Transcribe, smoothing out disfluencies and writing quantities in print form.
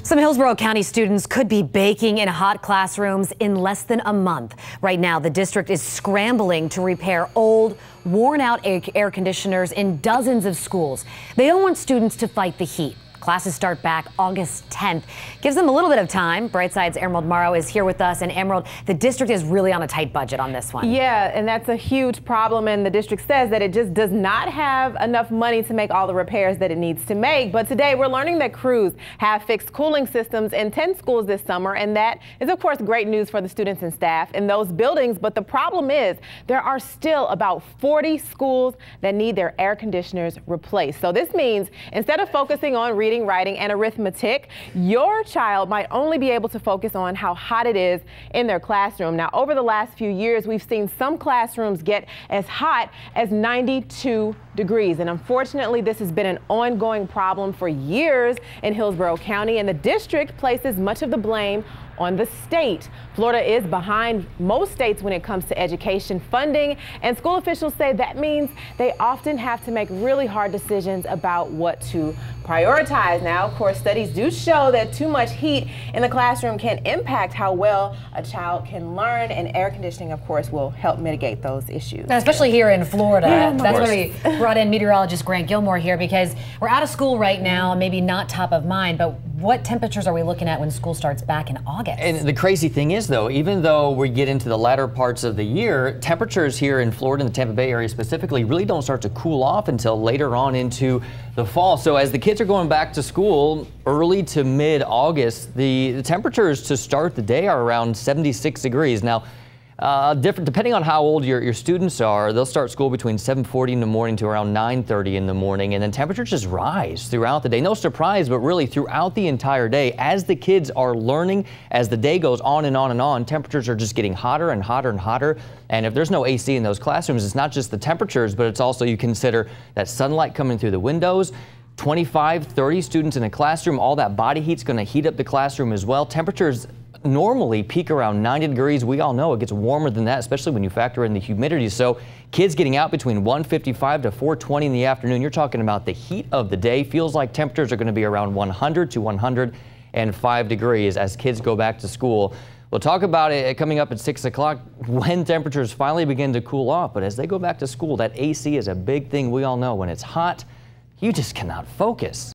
Some Hillsborough County students could be baking in hot classrooms in less than a month. Right now, the district is scrambling to repair old, worn-out air conditioners in dozens of schools. They don't want students to fight the heat. Classes start back August 10th. Gives them a little bit of time. Brightside's Emerald Morrow is here with us. And Emerald, the district is really on a tight budget on this one. Yeah, and that's a huge problem. And the district says that it just does not have enough money to make all the repairs that it needs to make. But today we're learning that crews have fixed cooling systems in 10 schools this summer. And that is, of course, great news for the students and staff in those buildings. But the problem is there are still about 40 schools that need their air conditioners replaced. So this means instead of focusing on reading, writing, and arithmetic, your child might only be able to focus on how hot it is in their classroom. Now, over the last few years, we've seen some classrooms get as hot as 92 degrees. And unfortunately, this has been an ongoing problem for years in Hillsborough County, and the district places much of the blame on the state. Florida is behind most states when it comes to education funding, and school officials say that means they often have to make really hard decisions about what to prioritize. Now, of course, studies do show that too much heat in the classroom can impact how well a child can learn, and air conditioning, of course, will help mitigate those issues. Now, especially here in Florida. Yeah, that's why we brought in meteorologist Grant Gilmore here, because we're out of school right now, maybe not top of mind, but what temperatures are we looking at when school starts back in August? And the crazy thing is, though, even though we get into the latter parts of the year, temperatures here in Florida, in the Tampa Bay area specifically, really don't start to cool off until later on into the fall. So as the kids are going back to school early to mid-August, the temperatures to start the day are around 76 degrees. Now, depending on how old your students are, they'll start school between 7:40 in the morning to around 9:30 in the morning, and then temperatures just rise throughout the day. No surprise, but really throughout the entire day, as the kids are learning, as the day goes on and on and on, temperatures are just getting hotter and hotter and hotter. And if there's no AC in those classrooms, it's not just the temperatures, but it's also, you consider that sunlight coming through the windows. 25, 30 students in a classroom, all that body heat's going to heat up the classroom as well. Temperatures normally peak around 90 degrees. We all know it gets warmer than that, especially when you factor in the humidity. So kids getting out between 1:55 to 4:20 in the afternoon, you're talking about the heat of the day. Feels like temperatures are going to be around 100 to 105 degrees as kids go back to school. We'll talk about it coming up at 6 o'clock when temperatures finally begin to cool off. But as they go back to school, that AC is a big thing. We all know when it's hot, you just cannot focus.